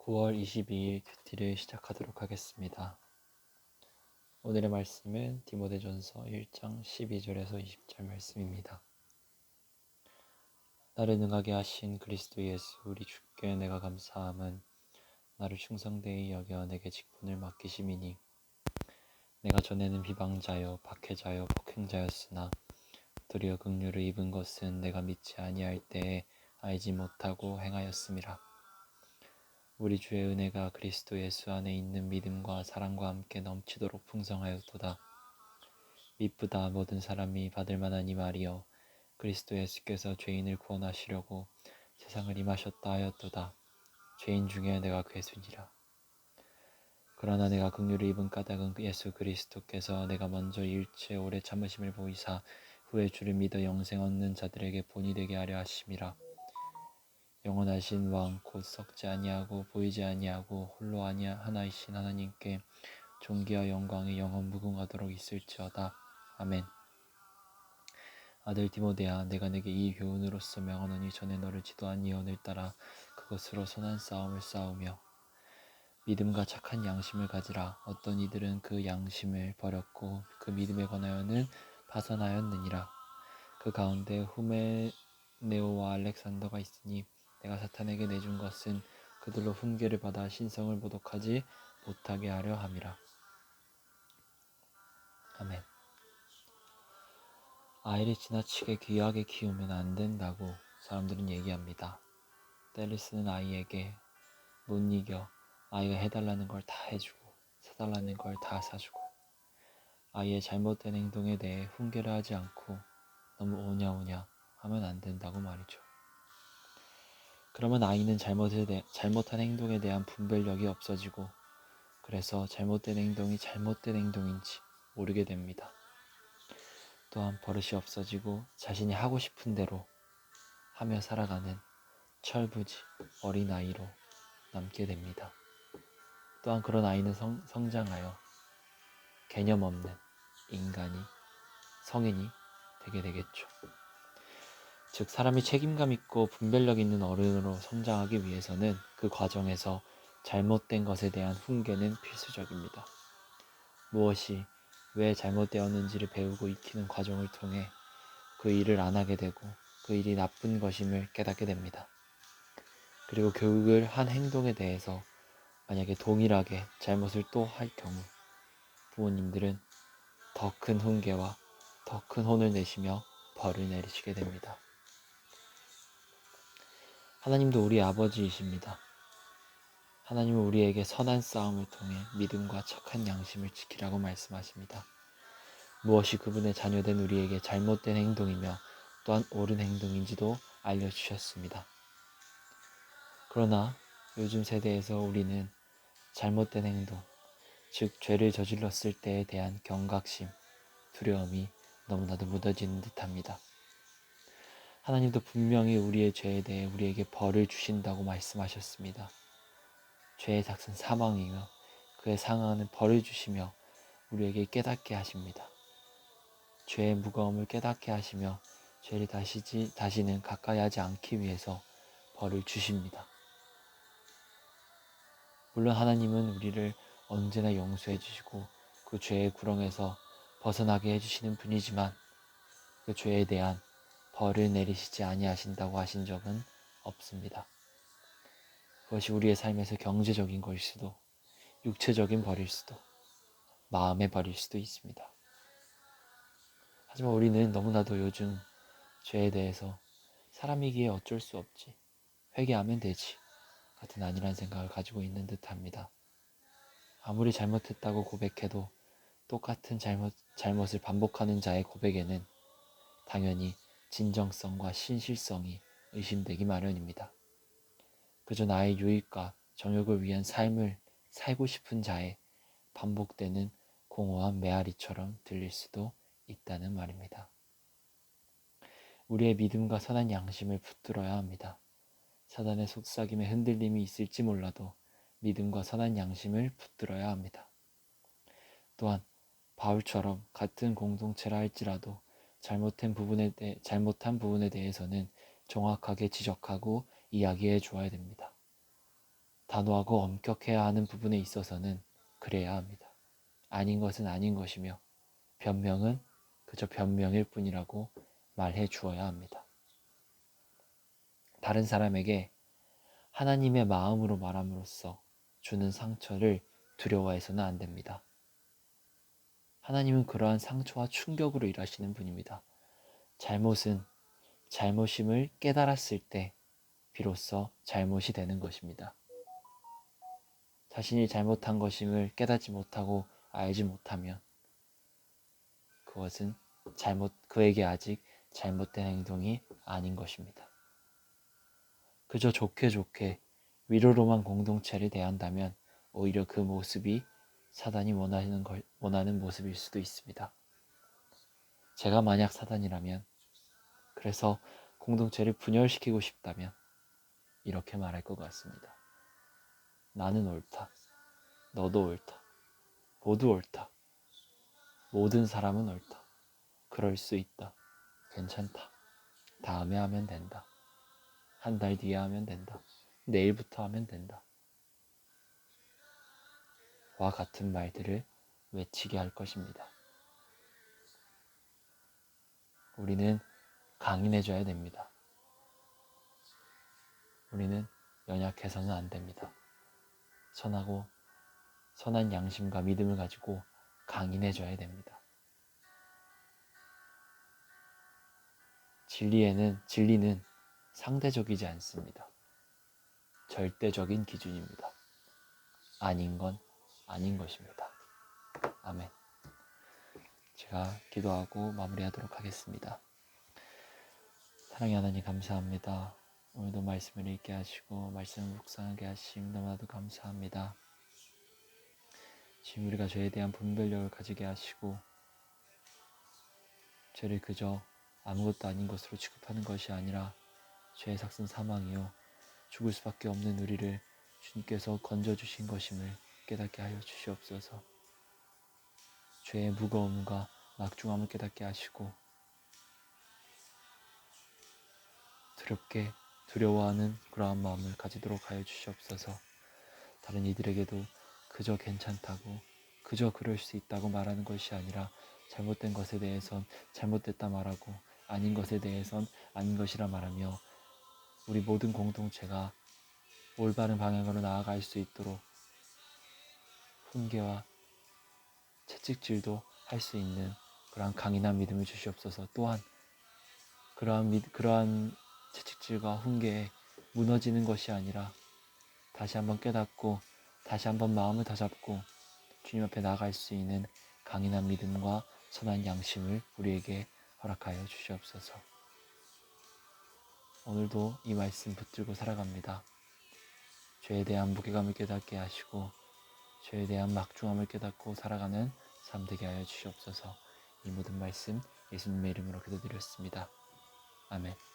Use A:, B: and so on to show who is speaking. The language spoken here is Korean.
A: 9월 22일 큐티를 시작하도록 하겠습니다. 오늘의 말씀은 디모데전서 1장 12절에서 20절 말씀입니다. 나를 능하게 하신 그리스도 예수 우리 주께 내가 감사함은 나를 충성되이 여겨 내게 직분을 맡기심이니 내가 전에는 비방자요 박해자요 폭행자였으나 도리어 긍휼을 입은 것은 내가 믿지 아니할 때에 알지 못하고 행하였음이라. 우리 주의 은혜가 그리스도 예수 안에 있는 믿음과 사랑과 함께 넘치도록 풍성하였도다. 미쁘다 모든 사람이 받을 만한 이 말이여 그리스도 예수께서 죄인을 구원하시려고 세상을 임하셨다 하였도다. 죄인 중에 내가 괴순이라. 그러나 내가 긍휼을 입은 까닭은 예수 그리스도께서 내가 먼저 일체 오래 참으심을 보이사 후에 주를 믿어 영생 얻는 자들에게 본이 되게 하려 하심이라. 영원하신 왕 곧 썩지 아니하고 보이지 아니하고 홀로 하나이신 하나님께 존귀와 영광이 영원 무궁하도록 있을지어다. 아멘. 아들 디모데야, 내가 내게 이 교훈으로서 명하노니 전에 너를 지도한 예언을 따라 그것으로 선한 싸움을 싸우며 믿음과 착한 양심을 가지라. 어떤 이들은 그 양심을 버렸고 그 믿음에 관하여는 파산하였느니라. 그 가운데 후메네오와 알렉산더가 있으니 내가 사탄에게 내준 것은 그들로 훈계를 받아 신성을 모독하지 못하게 하려 함이라. 아멘. 아이를 지나치게 귀하게 키우면 안 된다고 사람들은 얘기합니다. 때를 쓰는 아이에게 못 이겨 아이가 해달라는 걸 다 해주고 사달라는 걸 다 사주고 아이의 잘못된 행동에 대해 훈계를 하지 않고 너무 오냐오냐 하면 안 된다고 말이죠. 그러면 아이는 잘못한 행동에 대한 분별력이 없어지고 그래서 잘못된 행동이 잘못된 행동인지 모르게 됩니다. 또한 버릇이 없어지고 자신이 하고 싶은 대로 하며 살아가는 철부지 어린아이로 남게 됩니다. 또한 그런 아이는 성장하여 개념 없는 성인이 되게 되겠죠. 즉 사람이 책임감 있고 분별력 있는 어른으로 성장하기 위해서는 그 과정에서 잘못된 것에 대한 훈계는 필수적입니다. 무엇이 왜 잘못되었는지를 배우고 익히는 과정을 통해 그 일을 안 하게 되고 그 일이 나쁜 것임을 깨닫게 됩니다. 그리고 교육을 한 행동에 대해서 만약에 동일하게 잘못을 또 할 경우 부모님들은 더 큰 훈계와 더 큰 혼을 내시며 벌을 내리시게 됩니다. 하나님도 우리의 아버지이십니다. 하나님은 우리에게 선한 싸움을 통해 믿음과 착한 양심을 지키라고 말씀하십니다. 무엇이 그분의 자녀된 우리에게 잘못된 행동이며 또한 옳은 행동인지도 알려주셨습니다. 그러나 요즘 세대에서 우리는 잘못된 행동, 즉 죄를 저질렀을 때에 대한 경각심, 두려움이 너무나도 묻어지는 듯합니다. 하나님도 분명히 우리의 죄에 대해 우리에게 벌을 주신다고 말씀하셨습니다. 죄의 삭은 사망이며 그에 상하는 벌을 주시며 우리에게 깨닫게 하십니다. 죄의 무거움을 깨닫게 하시며 죄를 다시는 가까이 하지 않기 위해서 벌을 주십니다. 물론 하나님은 우리를 언제나 용서해 주시고 그 죄의 구렁에서 벗어나게 해주시는 분이지만 그 죄에 대한 벌을 내리시지 아니하신다고 하신 적은 없습니다. 그것이 우리의 삶에서 경제적인 것일 수도 육체적인 벌일 수도 마음의 벌일 수도 있습니다. 하지만 우리는 너무나도 요즘 죄에 대해서 사람이기에 어쩔 수 없지, 회개하면 되지 같은 안일한 생각을 가지고 있는 듯합니다. 아무리 잘못했다고 고백해도 똑같은 잘못을 반복하는 자의 고백에는 당연히 진정성과 신실성이 의심되기 마련입니다. 그저 나의 유익과 정욕을 위한 삶을 살고 싶은 자의 반복되는 공허한 메아리처럼 들릴 수도 있다는 말입니다. 우리의 믿음과 선한 양심을 붙들어야 합니다. 사단의 속삭임에 흔들림이 있을지 몰라도 믿음과 선한 양심을 붙들어야 합니다. 또한 바울처럼 같은 공동체라 할지라도 잘못한 부분에 대해서는 정확하게 지적하고 이야기해 주어야 됩니다. 단호하고 엄격해야 하는 부분에 있어서는 그래야 합니다. 아닌 것은 아닌 것이며 변명은 그저 변명일 뿐이라고 말해 주어야 합니다. 다른 사람에게 하나님의 마음으로 말함으로써 주는 상처를 두려워해서는 안 됩니다. 하나님은 그러한 상처와 충격으로 일하시는 분입니다. 잘못은 잘못임을 깨달았을 때 비로소 잘못이 되는 것입니다. 자신이 잘못한 것임을 깨닫지 못하고 알지 못하면 그것은 그에게 아직 잘못된 행동이 아닌 것입니다. 그저 좋게 위로로만 공동체를 대한다면 오히려 그 모습이 사단이 원하는 모습일 수도 있습니다. 제가 만약 사단이라면, 그래서 공동체를 분열시키고 싶다면 이렇게 말할 것 같습니다. 나는 옳다. 너도 옳다. 모두 옳다. 모든 사람은 옳다. 그럴 수 있다. 괜찮다. 다음에 하면 된다. 한 달 뒤에 하면 된다. 내일부터 하면 된다. 와 같은 말들을 외치게 할 것입니다. 우리는 강인해져야 됩니다. 우리는 연약해서는 안 됩니다. 선한 양심과 믿음을 가지고 강인해져야 됩니다. 진리는 상대적이지 않습니다. 절대적인 기준입니다. 아닌 건 아닌 것입니다. 아멘. 제가 기도하고 마무리하도록 하겠습니다. 사랑의 하나님 감사합니다. 오늘도 말씀을 읽게 하시고 말씀을 묵상하게 하심 너무나도 감사합니다. 지금 우리가 죄에 대한 분별력을 가지게 하시고 죄를 그저 아무것도 아닌 것으로 취급하는 것이 아니라 죄의 삭은 사망이요 죽을 수밖에 없는 우리를 주님께서 건져주신 것임을 깨닫게 하여 주시옵소서. 죄의 무거움과 막중함을 깨닫게 하시고 두려워하는 그러한 마음을 가지도록 하여 주시옵소서. 다른 이들에게도 그저 괜찮다고 그저 그럴 수 있다고 말하는 것이 아니라 잘못된 것에 대해선 잘못됐다 말하고 아닌 것에 대해선 아닌 것이라 말하며 우리 모든 공동체가 올바른 방향으로 나아갈 수 있도록 훈계와 채찍질도 할 수 있는 그러한 강인한 믿음을 주시옵소서. 또한 그러한 채찍질과 훈계에 무너지는 것이 아니라 다시 한번 깨닫고 다시 한번 마음을 다잡고 주님 앞에 나아갈 수 있는 강인한 믿음과 선한 양심을 우리에게 허락하여 주시옵소서. 오늘도 이 말씀 붙들고 살아갑니다. 죄에 대한 무게감을 깨닫게 하시고 죄에 대한 막중함을 깨닫고 살아가는 삶 되게 하여 주시옵소서. 이 모든 말씀 예수님의 이름으로 기도드렸습니다. 아멘.